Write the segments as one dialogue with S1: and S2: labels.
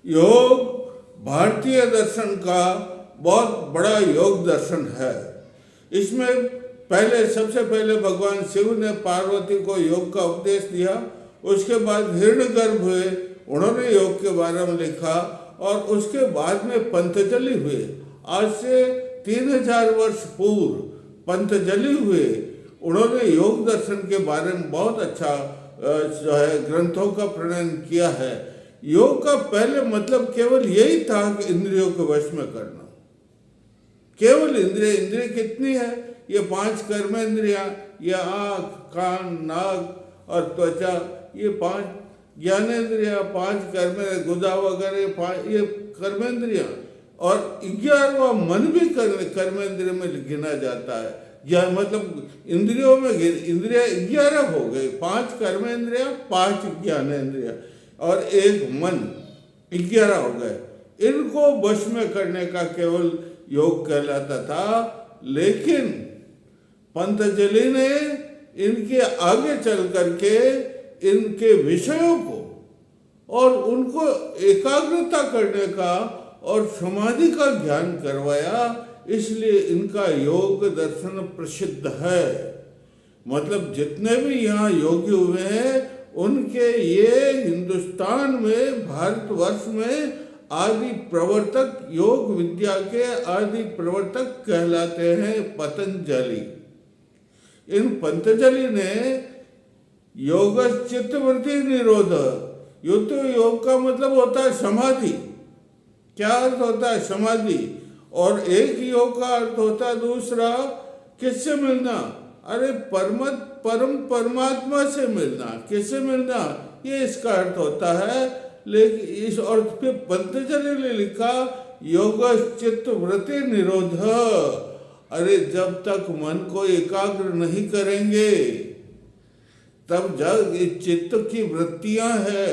S1: योग भारतीय दर्शन का बहुत बड़ा योग दर्शन है। इसमें सबसे पहले भगवान शिव ने पार्वती को योग का उपदेश दिया। उसके बाद हिरण्यगर्भ हुए, उन्होंने योग के बारे में लिखा, और उसके बाद में पंतजलि हुए। आज से 3000 वर्ष पूर्व पंतजलि हुए, उन्होंने योग दर्शन के बारे में बहुत अच्छा जो है ग्रंथों का प्रणयन किया है। योग का पहले मतलब केवल यही था कि इंद्रियों को वश में करना। केवल इंद्रिय कितनी है? ये 5 कर्मेंद्रियां, ये आँख, कान, नाक और त्वचा, ये 5 ज्ञानेंद्रियां, 5 गुदा वगैरह, ये कर्मेंद्रियां, और 11वां मन भी कर्मेंद्रिय में गिना जाता है। या मतलब इंद्रियों में इंद्रिया 11 हो गए, 5 कर्मेंद्रियां, 5 ज्ञानेंद्रिया और 1 मन, 11 हो गए। इनको वश में करने का केवल योग कहलाता था। लेकिन पंतजलि ने इनके आगे चल करके इनके विषयों को और उनको एकाग्रता करने का और समाधि का ज्ञान करवाया, इसलिए इनका योग दर्शन प्रसिद्ध है। मतलब जितने भी यहाँ योगी हुए हैं, उनके ये हिंदुस्तान में, भारतवर्ष में आदि प्रवर्तक, योग विद्या के आदि प्रवर्तक कहलाते हैं पतंजलि। इन पतंजलि ने योग चित्तवृत्ति निरोध, योग का मतलब होता है समाधि। क्या अर्थ होता है? समाधि। और एक योग का अर्थ होता है दूसरा, किससे मिलना? अरे परम परमात्मा से मिलना। किससे मिलना? ये इसका अर्थ होता है। लेकिन इस अर्थ पे पतंजलि ने लिखा योग चित्त वृत्ति निरोध। अरे जब तक मन को एकाग्र नहीं करेंगे, तब जब चित्त की वृत्तियां है,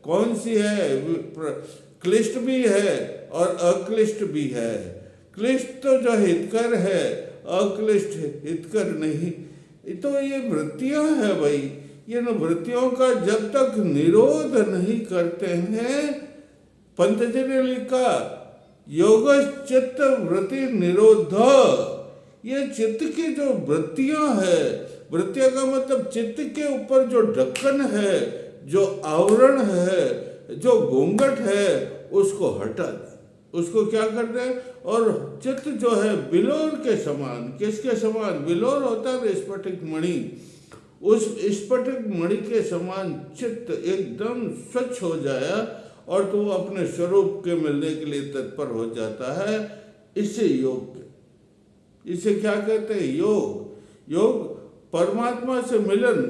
S1: कौन सी है? क्लिष्ट भी है और अक्लिष्ट भी है। क्लिष्ट तो जो हितकर है, अक्लिष्ट हितकर नहीं। तो ये वृत्तियां है भाई। ये वृत्तियों का जब तक निरोध नहीं करते हैं, पंतजलि ने लिखा योग चित्त वृत्ति निरोध। ये चित्त की जो वृत्तियां है, वृत्तियां का मतलब चित्त के ऊपर जो ढक्कन है, जो आवरण है, जो घूंघट है, उसको हटा दे। उसको क्या कर दे? और चित्त जो है बिलोर के समान, किसके समान? बिलोर होता है स्फटिक मणि, उस स्फटिक मणि के समान चित्त एकदम स्वच्छ हो जाए और तो वो अपने स्वरूप के मिलने के लिए तत्पर हो जाता है। इसे योग, इसे क्या कहते हैं? योग परमात्मा से मिलन।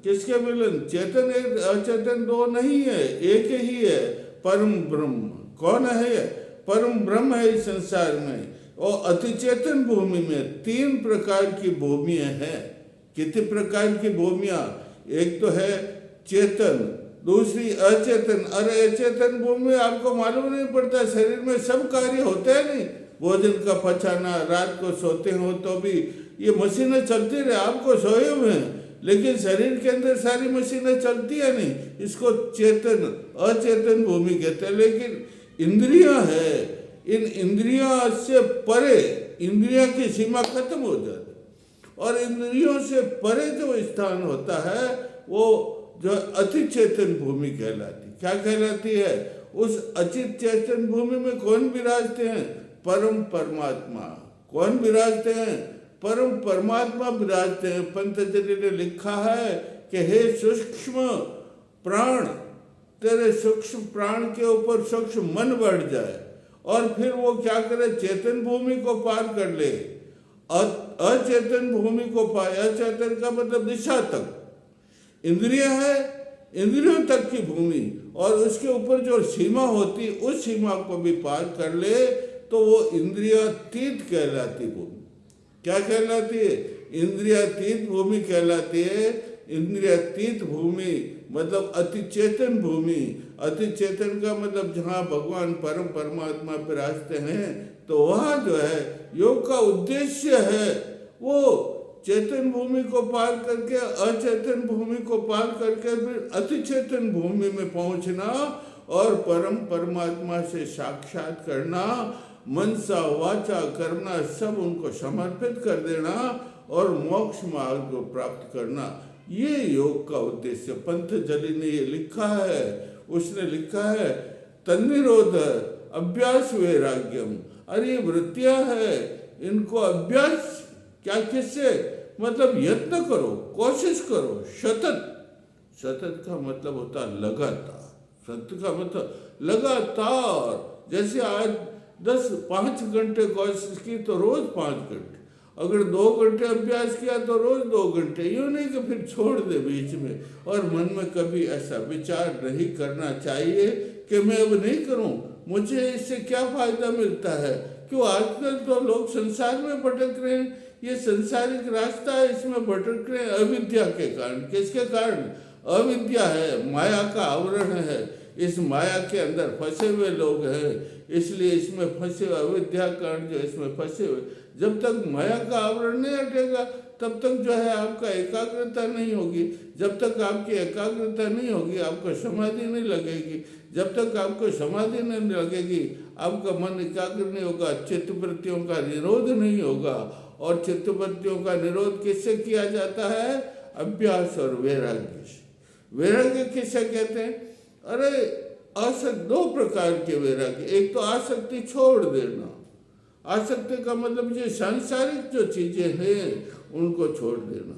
S1: किसके मिलन? चेतन एक अचेतन दो नहीं है, एक ही है, परम ब्रह्म। कौन है? परम ब्रह्म है इस संसार में। और अतिचेतन भूमि में 3 प्रकार की भूमियां हैं। कितने प्रकार की भूमियां? एक तो है चेतन, दूसरी अचेतन। अरे अचेतन भूमि में आपको मालूम नहीं पड़ता, शरीर में सब कार्य होते हैं नहीं, भोजन का पचाना, रात को सोते हो तो भी ये मशीनें चलती रहे, आपको सोए हुए हैं लेकिन शरीर के अंदर सारी मशीनें चलती है नहीं। इसको चेतन अचेतन भूमि कहते हैं। लेकिन इंद्रियां है, इन इंद्रियों से परे, इंद्रियों की सीमा खत्म हो जाती, और इंद्रियों से परे जो स्थान होता है वो जो अति चेतन भूमि कहलाती। क्या कहलाती है? उस अचित चेतन भूमि में कौन विराजते हैं? परम परमात्मा। कौन विराजते हैं? परम परमात्मा विराजते हैं। पंतजलि ने लिखा है कि हे सूक्ष्म प्राण, तेरे सूक्ष्म प्राण के ऊपर सूक्ष्म मन बढ़ जाए और फिर वो क्या करे? चेतन भूमि को पार कर ले, अचेतन भूमि को पाए। अचेतन का मतलब दिशा तक, इंद्रिय है, इंद्रियों तक की भूमि, और उसके ऊपर जो सीमा होती, उस सीमा को भी पार कर ले तो वो इंद्रियातीत कहलाती भूमि। क्या कहलाती है? इंद्रियातीत भूमि कहलाती है। इंद्रियातीत भूमि मतलब अति चेतन भूमि। अति चेतन का मतलब जहाँ भगवान परम परमात्मा विराजते हैं, तो वहाँ जो है योग का उद्देश्य है वो चेतन भूमि को पार करके, अचेतन भूमि को पार करके फिर अति चेतन भूमि में पहुँचना, और परम परमात्मा से साक्षात करना, मनसा वाचा कर्मणा सब उनको समर्पित कर देना और मोक्ष मार्ग को प्राप्त करना, ये योग का उद्देश्य। पंतजलि ने ये लिखा है, उसने लिखा है तन्निरोध अभ्यास वैराग्यम। अरे वृत्तियां है, इनको अभ्यास क्या, किससे, मतलब यत्न करो, कोशिश करो। सतत, सतत का मतलब होता है लगातार, सतत का मतलब लगातार। जैसे आज 5 घंटे कोशिश की तो रोज 5 घंटे, अगर 2 घंटे अभ्यास किया तो रोज 2 घंटे। यूँ नहीं कि फिर छोड़ दे बीच में। और मन में कभी ऐसा विचार नहीं करना चाहिए कि मैं अब नहीं करूं, मुझे इससे क्या फायदा मिलता है। क्यों आजकल तो लोग संसार में भटक रहे हैं, ये संसारिक रास्ता है, इसमें भटक रहे हैं अविद्या के कारण। किसके कारण? अविद्या है, माया का आवरण है, इस माया के अंदर फंसे हुए लोग हैं, इसलिए इसमें फंसे हुए, अविद्या कारण जो इसमें फंसे हुए। जब तक माया का आवरण नहीं हटेगा तब तक जो है आपका एकाग्रता नहीं होगी। जब तक आपकी एकाग्रता नहीं होगी आपको समाधि नहीं लगेगी। जब तक आपको समाधि नहीं लगेगी आपका मन एकाग्र नहीं होगा, चित्तवृत्तियों का निरोध नहीं होगा। और चित्तवृत्तियों का निरोध किससे किया जाता है? अभ्यास और वैराग्य से। वैराग्य किसे कहते हैं? अरे आसक्ति, 2 प्रकार के वैराग्य। एक तो आसक्ति छोड़ देना, आसक्ति का मतलब ये सांसारिक जो चीजें हैं उनको छोड़ देना,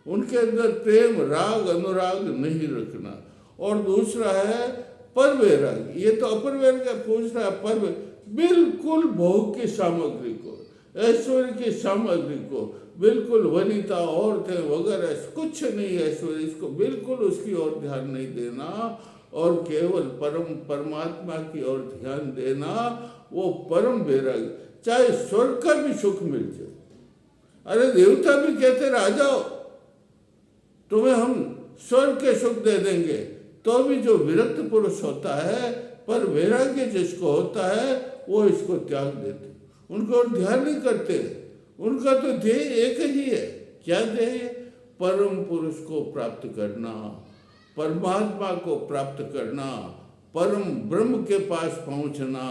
S1: उनके अंदर प्रेम राग अनुराग नहीं रखना। और दूसरा है पर वैराग्य, ये तो अपर वैराग्य पूछ रहा है। पर बिल्कुल भोग की सामग्री को, ऐश्वर्य की सामग्री को, बिल्कुल वनिता औरतें वगैरह कुछ नहीं ऐश्वर्य, इसको बिल्कुल उसकी ओर ध्यान नहीं देना और केवल परम परमात्मा की ओर ध्यान देना, वो परम वैराग्य। चाहे स्वर्ग का भी सुख मिल जाए, अरे देवता भी कहते रह जाओ तुम्हें हम स्वर्ग के सुख दे देंगे, तो भी जो विरक्त पुरुष होता है, पर वैराग्य जिसको होता है वो इसको त्याग देते, उनको ध्यान नहीं करते। उनका तो ध्येय एक ही है। क्या ध्येय? परम पुरुष को प्राप्त करना, परमात्मा को प्राप्त करना, परम ब्रह्म के पास पहुंचना,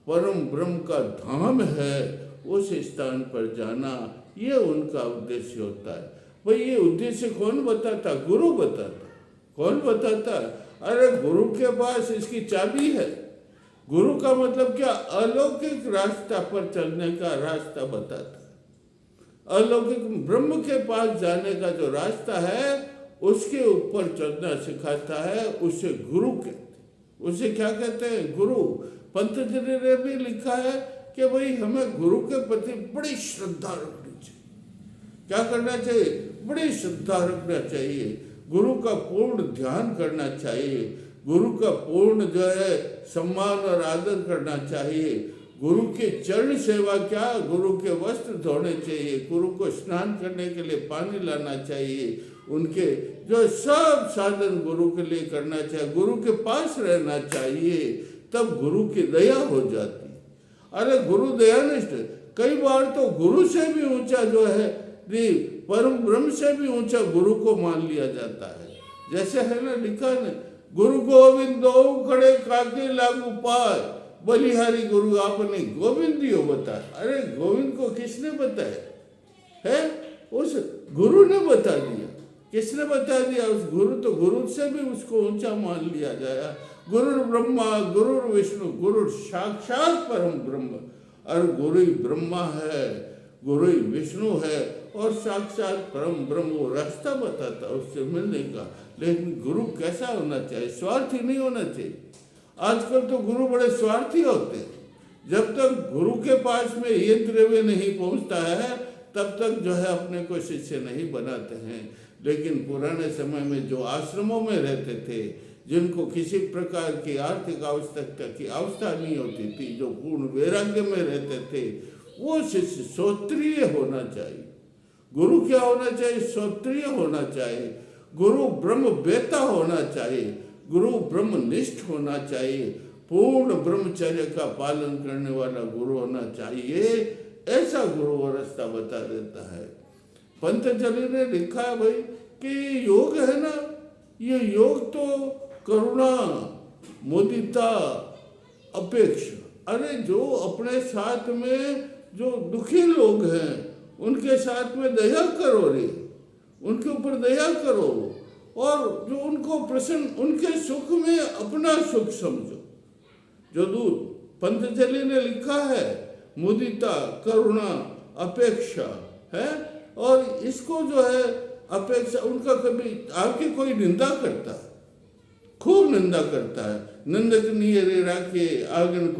S1: परम ब्रह्म का धाम है उस स्थान पर जाना, ये उनका उद्देश्य होता है। भाई ये उद्देश्य कौन बताता? गुरु बताता। कौन बताता? अरे गुरु के पास इसकी चाबी है। गुरु का मतलब क्या? अलौकिक रास्ता पर चलने का रास्ता बताता है। अलौकिक ब्रह्म के पास जाने का जो रास्ता है उसके ऊपर चलना सिखाता है, उसे गुरु कहते हैं। उसे क्या कहते हैं? गुरु। पंतजलि ने भी लिखा है कि भाई हमें गुरु के प्रति बड़ी श्रद्धा रखनी चाहिए। क्या करना चाहिए? बड़ी श्रद्धा रखना चाहिए, गुरु का पूर्ण ध्यान करना चाहिए, गुरु का पूर्ण जो है सम्मान और आदर करना चाहिए। गुरु के चरण सेवा, क्या गुरु के वस्त्र धोने चाहिए, गुरु को स्नान करने के लिए पानी लाना चाहिए, उनके जो सब साधन गुरु के लिए करना चाहिए, गुरु के पास रहना चाहिए, तब गुरु की दया हो जाती। अरे गुरु दयानिष्ठ, कई बार तो गुरु से भी ऊंचा जो है, परम ब्रह्म से भी ऊंचा गुरु को मान लिया जाता है। जैसे है ना, लिखा है, गुरु गोविंद दो खड़े काके लागू पाए, बलिहारी गुरु आपने गोविंद दियो बताया। अरे गोविंद को किसने बताया है? उस गुरु ने बता दिया। किसने बता दिया? उस गुरु। तो गुरु से भी उसको ऊंचा मान लिया जाए। गुरु ब्रह्मा गुरु विष्णु, गुरु साक्षात परम ब्रह्म। और गुरु ही ब्रह्मा है, गुरु ही विष्णु है और साक्षात परम ब्रह्म वो रास्ता बताता है उससे मिलने का। लेकिन गुरु कैसा होना चाहिए? स्वार्थी नहीं होना चाहिए। आजकल तो गुरु बड़े स्वार्थी होते हैं। जब तक गुरु के पास में ये द्रव्य नहीं पहुंचता है तब तक जो है अपने को शिष्य नहीं बनाते हैं। लेकिन पुराने समय में जो आश्रमों में रहते थे, जिनको किसी प्रकार की आर्थिक आवश्यकता की अवस्था नहीं होती थी, जो पूर्ण वैराग्य में रहते थे, वो शिष्य श्रोत्रिय होना चाहिए। गुरु क्या होना चाहिए? श्रोत्रिय होना चाहिए। गुरु ब्रह्म वेता होना चाहिए, गुरु ब्रह्मनिष्ठ होना चाहिए, पूर्ण ब्रह्मचर्य का पालन करने वाला गुरु होना चाहिए। ऐसा गुरु वो रास्ता बता देता है। पंतजलि ने लिखा है भाई कि योग है ना, ये योग तो करुणा, मुदिता अपेक्षा। अरे जो अपने साथ में जो दुखी लोग हैं उनके साथ में दया करो रे, उनके ऊपर दया करो, और जो उनको प्रसन्न, उनके सुख में अपना सुख समझो। जो दूत पंतजलि ने लिखा है मुदिता, करुणा, अपेक्षा है, और इसको जो है अपेक्षा, उनका कभी आपकी कोई निंदा करता है, खूब निंदा करता है, निंदक नीरे राखे आंगन